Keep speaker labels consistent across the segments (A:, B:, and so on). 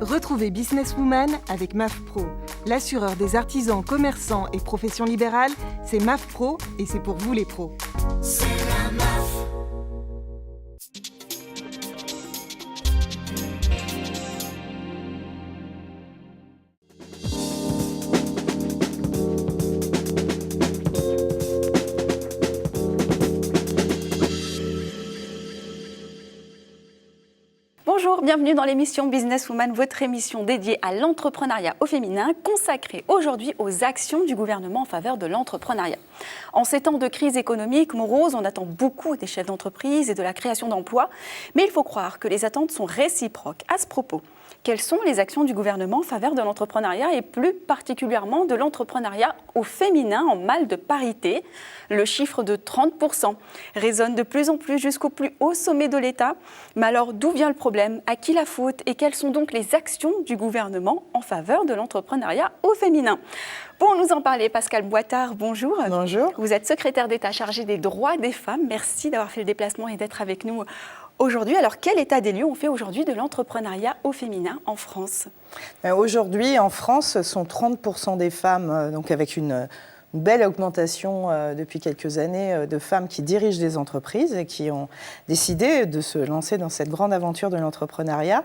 A: Retrouvez Businesswoman avec MAF Pro. L'assureur des artisans, commerçants et professions libérales, c'est MAF Pro et c'est pour vous les pros.
B: C'est la MAF.
C: Bonjour, bienvenue dans l'émission Businesswoman, votre émission dédiée à l'entrepreneuriat au féminin, consacrée aujourd'hui aux actions du gouvernement en faveur de l'entrepreneuriat. En ces temps de crise économique morose, on attend beaucoup des chefs d'entreprise et de la création d'emplois, mais il faut croire que les attentes sont réciproques. À ce propos, quelles sont les actions du gouvernement en faveur de l'entrepreneuriat et plus particulièrement de l'entrepreneuriat au féminin en mal de parité? Le chiffre de 30% résonne de plus en plus jusqu'au plus haut sommet de l'État. Mais alors, d'où vient le problème? À qui la faute? Et quelles sont donc les actions du gouvernement en faveur de l'entrepreneuriat au féminin? Pour nous en parler, Pascale Boitard, bonjour.
D: Bonjour.
C: Vous êtes secrétaire d'État chargée des droits des femmes. Merci d'avoir fait le déplacement et d'être avec nous aujourd'hui. Alors, quel état des lieux on fait aujourd'hui de l'entrepreneuriat au féminin en France?
D: Aujourd'hui, en France, ce sont 30% des femmes, donc avec une belle augmentation depuis quelques années de femmes qui dirigent des entreprises et qui ont décidé de se lancer dans cette grande aventure de l'entrepreneuriat.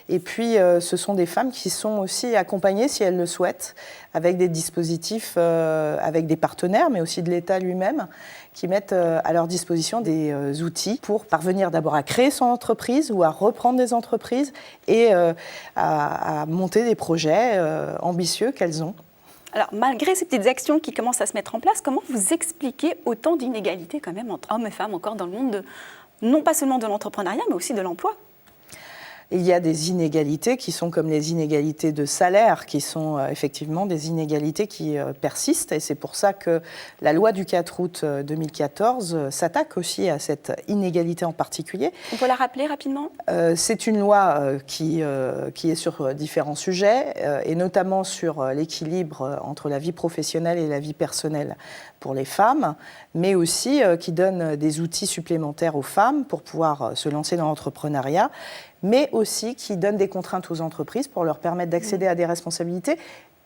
D: Et puis, ce sont des femmes qui sont aussi accompagnées, si elles le souhaitent, avec des dispositifs, avec des partenaires, mais aussi de l'État lui-même, qui mettent à leur disposition des outils pour parvenir d'abord à créer son entreprise ou à reprendre des entreprises et à monter des projets ambitieux qu'elles ont.
C: Alors, malgré ces petites actions qui commencent à se mettre en place, comment vous expliquez autant d'inégalités quand même entre hommes et femmes encore dans le monde, non pas seulement de l'entrepreneuriat, mais aussi de l'emploi?
D: Il y a des inégalités qui sont comme les inégalités de salaire, qui sont effectivement des inégalités qui persistent. Et c'est pour ça que la loi du 4 août 2014 s'attaque aussi à cette inégalité en particulier.
C: On peut la rappeler rapidement ?
D: C'est une loi qui est sur différents sujets, et notamment sur l'équilibre entre la vie professionnelle et la vie personnelle pour les femmes, mais aussi qui donne des outils supplémentaires aux femmes pour pouvoir se lancer dans l'entrepreneuriat, mais aussi qui donne des contraintes aux entreprises pour leur permettre d'accéder à des responsabilités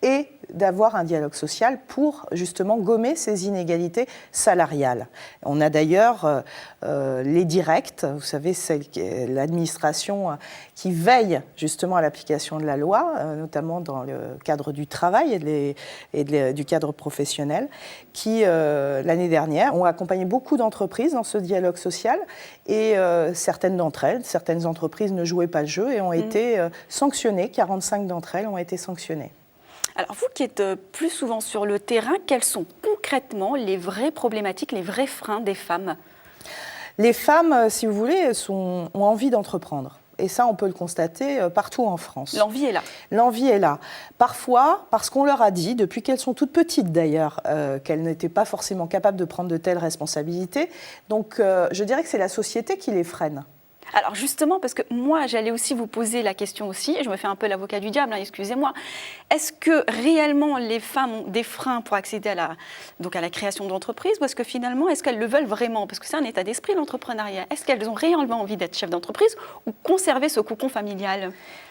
D: et d'avoir un dialogue social pour justement gommer ces inégalités salariales. On a d'ailleurs les directs, vous savez, c'est l'administration qui veille justement à l'application de la loi, notamment dans le cadre du travail et du cadre professionnel, qui l'année dernière ont accompagné beaucoup d'entreprises dans ce dialogue social et certaines d'entre elles, certaines entreprises ne jouaient pas le jeu et ont été sanctionnées, 45 d'entre elles ont été sanctionnées.
C: Alors vous qui êtes plus souvent sur le terrain, quelles sont concrètement les vraies problématiques, les vrais freins des femmes?
D: Les femmes, si vous voulez, ont envie d'entreprendre. Et ça, on peut le constater partout en France.
C: L'envie est là.
D: L'envie est là. Parfois, parce qu'on leur a dit, depuis qu'elles sont toutes petites d'ailleurs, qu'elles n'étaient pas forcément capables de prendre de telles responsabilités. Donc, je dirais que c'est la société qui les freine.
C: Alors justement, parce que moi, j'allais aussi vous poser la question aussi, et je me fais un peu l'avocat du diable, excusez-moi, est-ce que réellement les femmes ont des freins pour accéder à la création d'entreprise, ou est-ce que finalement, est-ce qu'elles le veulent vraiment? Parce que c'est un état d'esprit, l'entrepreneuriat. Est-ce qu'elles ont réellement envie d'être chef d'entreprise ou conserver ce cocon familial?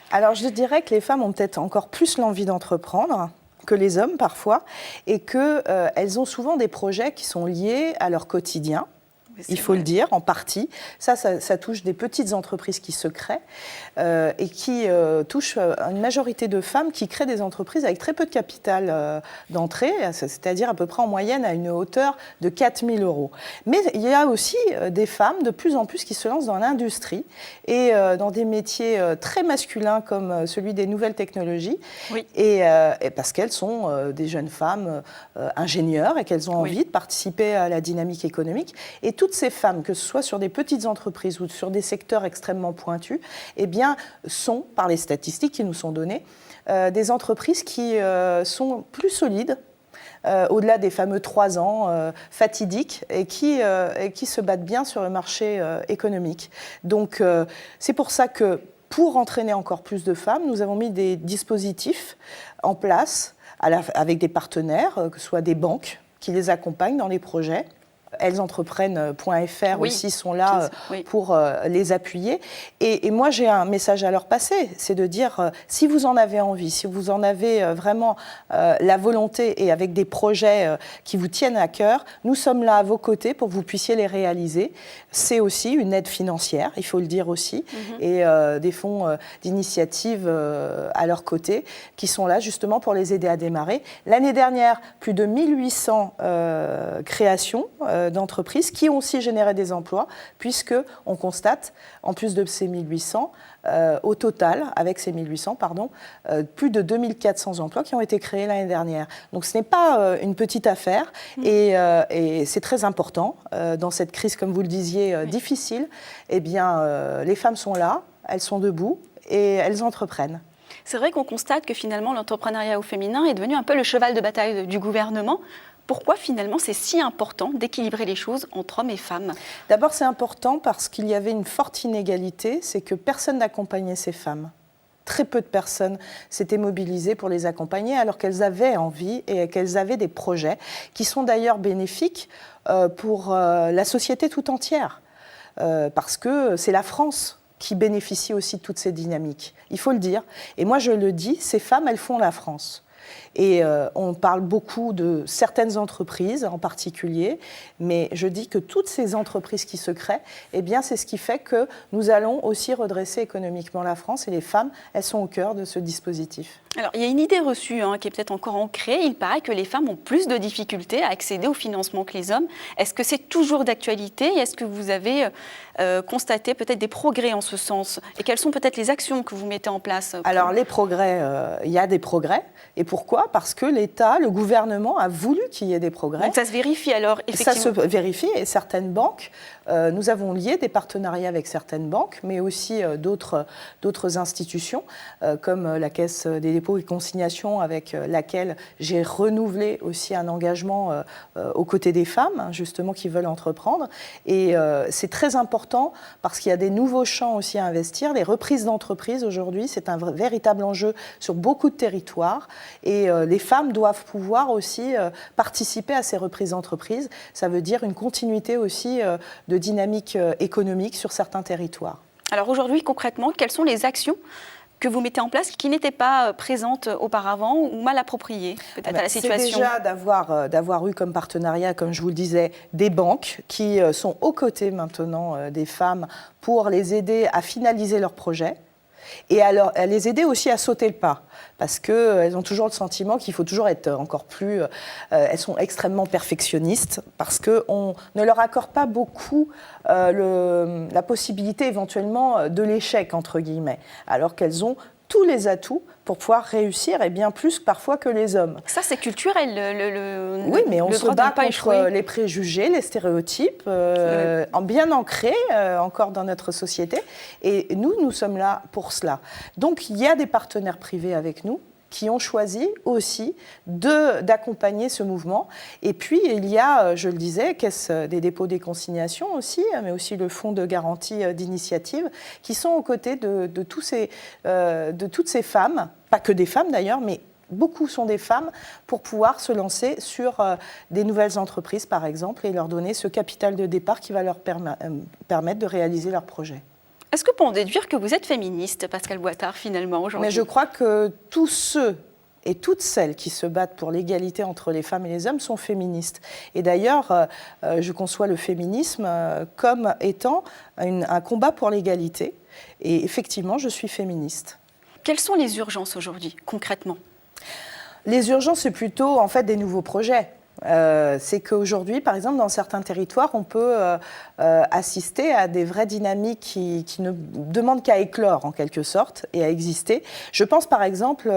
D: Alors je dirais que les femmes ont peut-être encore plus l'envie d'entreprendre que les hommes parfois, et qu'elles ont souvent des projets qui sont liés à leur quotidien. Il faut le dire, en partie. Ça touche des petites entreprises qui se créent et qui touchent une majorité de femmes qui créent des entreprises avec très peu de capital d'entrée, c'est-à-dire à peu près en moyenne à une hauteur de 4 000 €. Mais il y a aussi des femmes de plus en plus qui se lancent dans l'industrie et dans des métiers très masculins comme celui des nouvelles technologies, oui. et parce qu'elles sont des jeunes femmes ingénieures et qu'elles ont envie de participer à la dynamique économique. Et toutes ces femmes, que ce soit sur des petites entreprises ou sur des secteurs extrêmement pointus, eh bien, sont, par les statistiques qui nous sont données, des entreprises qui sont plus solides, au-delà des fameux 3 ans fatidiques, et qui se battent bien sur le marché économique. Donc, c'est pour ça que, pour entraîner encore plus de femmes, nous avons mis des dispositifs en place avec des partenaires, que ce soit des banques qui les accompagnent dans les projets, ellesentreprenent.fr
C: Oui,
D: aussi sont là
C: oui.
D: pour les appuyer. Et moi, j'ai un message à leur passer, c'est de dire, si vous en avez envie, si vous en avez vraiment la volonté et avec des projets qui vous tiennent à cœur, nous sommes là à vos côtés pour que vous puissiez les réaliser. C'est aussi une aide financière, il faut le dire aussi, et des fonds d'initiative à leur côté qui sont là justement pour les aider à démarrer. L'année dernière, plus de 1800 créations d'entreprises qui ont aussi généré des emplois, puisqu'on constate, en plus de ces 1800, au total, avec ces 1800, plus de 2400 emplois qui ont été créés l'année dernière. Donc ce n'est pas une petite affaire et c'est très important. Dans cette crise, comme vous le disiez, difficile, eh bien, les femmes sont là, elles sont debout et elles entreprennent.
C: C'est vrai qu'on constate que finalement l'entrepreneuriat au féminin est devenu un peu le cheval de bataille du gouvernement. Pourquoi finalement c'est si important d'équilibrer les choses entre hommes et femmes ?
D: D'abord c'est important parce qu'il y avait une forte inégalité, c'est que personne n'accompagnait ces femmes. Très peu de personnes s'étaient mobilisées pour les accompagner alors qu'elles avaient envie et qu'elles avaient des projets qui sont d'ailleurs bénéfiques pour la société tout entière. Parce que c'est la France qui bénéficie aussi de toutes ces dynamiques. Il faut le dire. Et moi je le dis, ces femmes, elles font la France. Et on parle beaucoup de certaines entreprises en particulier, mais je dis que toutes ces entreprises qui se créent, eh bien, c'est ce qui fait que nous allons aussi redresser économiquement la France et les femmes, elles sont au cœur de ce dispositif.
C: Alors, il y a une idée reçue qui est peut-être encore ancrée. Il paraît que les femmes ont plus de difficultés à accéder au financement que les hommes. Est-ce que c'est toujours d'actualité et est-ce que vous avez constaté peut-être des progrès en ce sens ? Et quelles sont peut-être les actions que vous mettez en place ?
D: Alors, les progrès, il y a des progrès. Et pourquoi ? Parce que l'État, le gouvernement a voulu qu'il y ait des progrès.
C: Donc ça se vérifie alors, effectivement.
D: Ça se vérifie et certaines banques, nous avons lié des partenariats avec certaines banques, mais aussi d'autres institutions, comme la Caisse des dépôts et consignations, avec laquelle j'ai renouvelé aussi un engagement aux côtés des femmes, justement, qui veulent entreprendre. Et c'est très important parce qu'il y a des nouveaux champs aussi à investir. Les reprises d'entreprises, aujourd'hui, c'est un véritable enjeu sur beaucoup de territoires. Et les femmes doivent pouvoir aussi participer à ces reprises d'entreprises. Ça veut dire une continuité aussi de dynamique économique sur certains territoires.
C: Alors aujourd'hui, concrètement, quelles sont les actions que vous mettez en place qui n'étaient pas présentes auparavant ou mal appropriées peut-être à la situation ?
D: C'est déjà d'avoir eu comme partenariat, comme je vous le disais, des banques qui sont aux côtés maintenant des femmes pour les aider à finaliser leurs projets. Et alors, à les aider aussi à sauter le pas, parce qu'elles ont toujours le sentiment qu'il faut toujours être encore plus... elles sont extrêmement perfectionnistes, parce qu'on ne leur accorde pas beaucoup la possibilité éventuellement de l'échec, entre guillemets, alors qu'elles ont tous les atouts pour pouvoir réussir, et bien plus parfois que les hommes.
C: Ça, c'est culturel.
D: Oui, mais on se bat contre les préjugés, les stéréotypes, bien ancrés encore dans notre société. Et nous sommes là pour cela. Donc, il y a des partenaires privés avec nous qui ont choisi aussi d'accompagner ce mouvement. Et puis, il y a, je le disais, Caisse des dépôts des consignations aussi, mais aussi le Fonds de garantie d'initiative, qui sont aux côtés de toutes ces femmes, pas que des femmes d'ailleurs, mais beaucoup sont des femmes, pour pouvoir se lancer sur des nouvelles entreprises, par exemple, et leur donner ce capital de départ qui va leur permettre de réaliser leurs projets.
C: Est-ce que pour en déduire que vous êtes féministe, Pascale Boitard, finalement, aujourd'hui ?
D: Mais je crois que tous ceux et toutes celles qui se battent pour l'égalité entre les femmes et les hommes sont féministes. Et d'ailleurs, je conçois le féminisme comme étant un combat pour l'égalité. Et effectivement, je suis féministe.
C: Quelles sont les urgences aujourd'hui, concrètement ?
D: Les urgences, c'est plutôt en fait des nouveaux projets. C'est qu'aujourd'hui, par exemple, dans certains territoires, on peut assister à des vraies dynamiques qui ne demandent qu'à éclore, en quelque sorte, et à exister. Je pense, par exemple,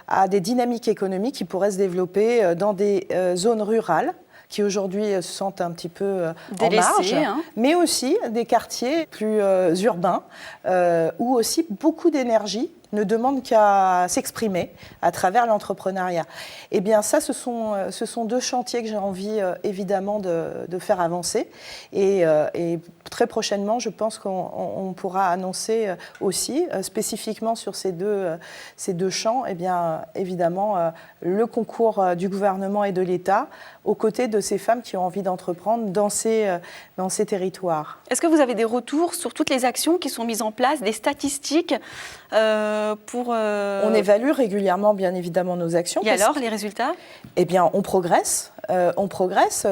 D: à des dynamiques économiques qui pourraient se développer dans des zones rurales, qui aujourd'hui se sentent un petit peu en marge, mais aussi des quartiers plus urbains, où aussi beaucoup d'énergie ne demande qu'à s'exprimer à travers l'entrepreneuriat. Eh bien ça, ce sont deux chantiers que j'ai envie évidemment de faire avancer. Et très prochainement, je pense qu'on pourra annoncer aussi, spécifiquement sur ces deux champs, eh bien, évidemment, le concours du gouvernement et de l'État aux côtés de ces femmes qui ont envie d'entreprendre dans ces territoires.
C: Est-ce que vous avez des retours sur toutes les actions qui sont mises en place, des statistiques pour...
D: On évalue régulièrement, bien évidemment, nos actions.
C: Et alors, les résultats ?
D: Eh bien, on progresse.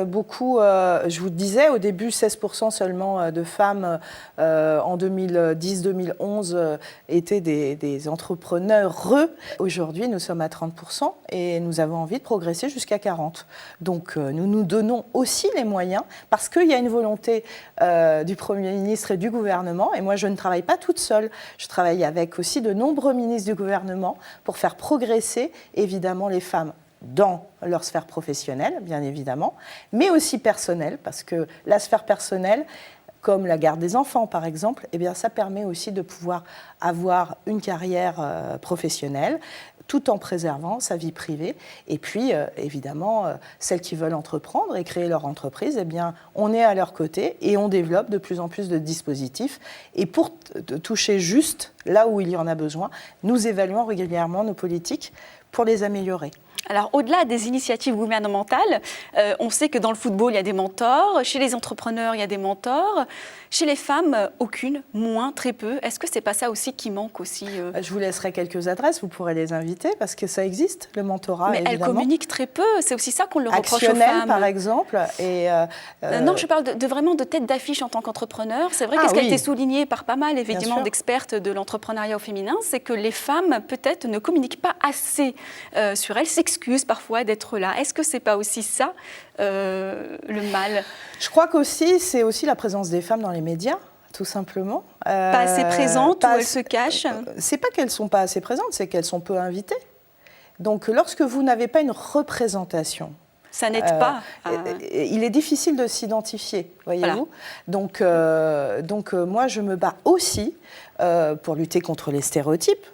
D: Beaucoup, je vous disais, au début, 16% seulement de femmes en 2010-2011 étaient des entrepreneurs. Aujourd'hui, nous sommes à 30% et nous avons envie de progresser jusqu'à 40%. Donc, nous nous donnons aussi les moyens parce qu'il y a une volonté du Premier ministre et du gouvernement. Et moi, je ne travaille pas toute seule. Je travaille avec aussi de nombreux ministres du gouvernement pour faire progresser, évidemment, les femmes dans leur sphère professionnelle, bien évidemment, mais aussi personnelle, parce que la sphère personnelle, comme la garde des enfants, par exemple, eh bien, ça permet aussi de pouvoir avoir une carrière professionnelle, tout en préservant sa vie privée. Et puis, évidemment, celles qui veulent entreprendre et créer leur entreprise, eh bien, on est à leur côté et on développe de plus en plus de dispositifs. Et pour toucher juste là où il y en a besoin, nous évaluons régulièrement nos politiques pour les améliorer.
C: Alors, au-delà des initiatives gouvernementales, on sait que dans le football, il y a des mentors. Chez les entrepreneurs, il y a des mentors. Chez les femmes, aucune, moins, très peu. Est-ce que ce n'est pas ça aussi qui manque aussi
D: Je vous laisserai quelques adresses, vous pourrez les inviter, parce que ça existe, le mentorat,
C: mais
D: évidemment.
C: elles communiquent très peu, c'est aussi ça qu'on le reproche aux
D: Actionnel,
C: femmes.
D: par exemple. Et,
C: Non, je parle vraiment de tête d'affiche en tant qu'entrepreneur. C'est vrai qu'est-ce qui a été souligné par pas mal, évidemment, d'expertes de l'entrepreneuriat au féminin, c'est que les femmes, peut-être, ne communiquent pas assez sur elles, s'excusent parfois d'être là. Est-ce que c'est pas aussi ça, le mal ?
D: Je crois qu'aussi, c'est aussi la présence des femmes dans les médias, tout simplement.
C: Pas assez présentes, ou elles se cachent ?
D: C'est pas qu'elles sont pas assez présentes, c'est qu'elles sont peu invitées. Donc, lorsque vous n'avez pas une représentation,
C: ça n'aide pas.
D: Il est difficile de s'identifier, voyez-vous. Voilà. Donc, moi, je me bats aussi pour lutter contre les stéréotypes.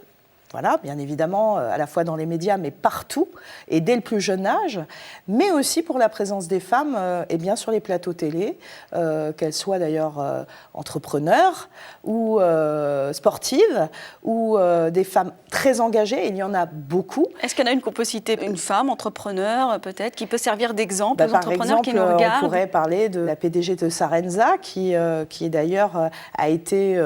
D: Voilà, bien évidemment, à la fois dans les médias, mais partout, et dès le plus jeune âge, mais aussi pour la présence des femmes et bien sur les plateaux télé, qu'elles soient d'ailleurs entrepreneurs ou sportives, ou des femmes très engagées, il y en a beaucoup.
C: Est-ce qu'il y en a une qu'on peut citer, une femme entrepreneur peut-être, qui peut servir d'exemple aux entrepreneurs qui nous regardent ?
D: Par exemple, on pourrait parler de la PDG de Sarenza, qui d'ailleurs a été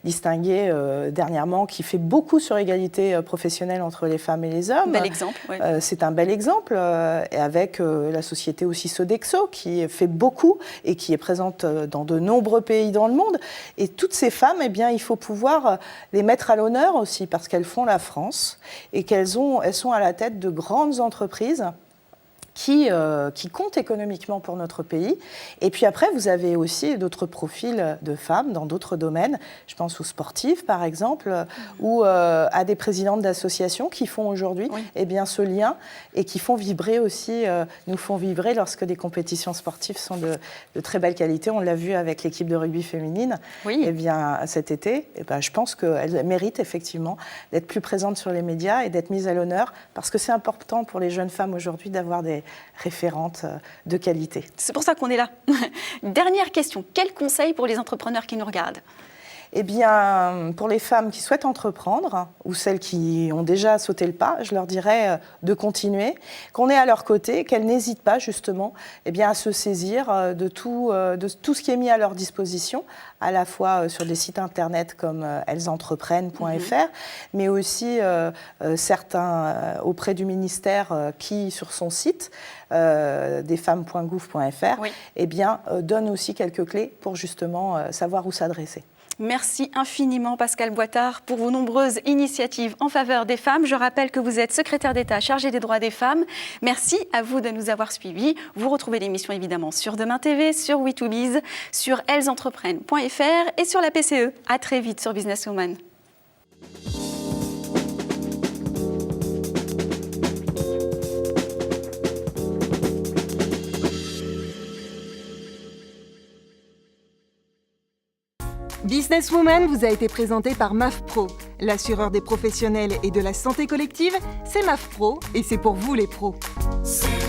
D: distinguée dernièrement, qui fait beaucoup sur l'égalité professionnelle entre les femmes et les hommes.
C: Bel exemple, oui.
D: C'est un bel exemple, et avec la société aussi Sodexo, qui fait beaucoup et qui est présente dans de nombreux pays dans le monde. Et toutes ces femmes, eh bien, il faut pouvoir les mettre à l'honneur aussi, parce qu'elles font la France et elles sont à la tête de grandes entreprises qui comptent économiquement pour notre pays. Et puis après, vous avez aussi d'autres profils de femmes dans d'autres domaines. Je pense aux sportives, par exemple, ou à des présidentes d'associations qui font aujourd'hui eh bien, ce lien et qui font vibrer aussi, nous font vibrer lorsque des compétitions sportives sont de très belle qualité. On l'a vu avec l'équipe de rugby féminine eh bien, cet été. Eh bien, je pense qu'elles méritent effectivement d'être plus présentes sur les médias et d'être mises à l'honneur, parce que c'est important pour les jeunes femmes aujourd'hui d'avoir des référentes de qualité.
C: C'est pour ça qu'on est là. Dernière question, quel conseil pour les entrepreneurs qui nous regardent ?
D: Eh bien, pour les femmes qui souhaitent entreprendre, ou celles qui ont déjà sauté le pas, je leur dirais de continuer, qu'on est à leur côté, qu'elles n'hésitent pas justement eh bien, à se saisir de tout ce qui est mis à leur disposition, à la fois sur des sites internet comme ellesentreprennent.fr, mais aussi certains auprès du ministère qui, sur son site, desfemmes.gouv.fr, eh bien, donne aussi quelques clés pour justement savoir où s'adresser.
C: Merci infiniment Pascale Boitard pour vos nombreuses initiatives en faveur des femmes. Je rappelle que vous êtes secrétaire d'État chargée des droits des femmes. Merci à vous de nous avoir suivis. Vous retrouvez l'émission évidemment sur Demain TV, sur We2Biz, sur ellesentreprennent.fr et sur la PCE. À très vite sur Businesswoman.
A: Businesswoman vous a été présenté par MAF Pro. L'assureur des professionnels et de la santé collective, c'est MAF Pro et c'est pour vous les pros.
B: C'est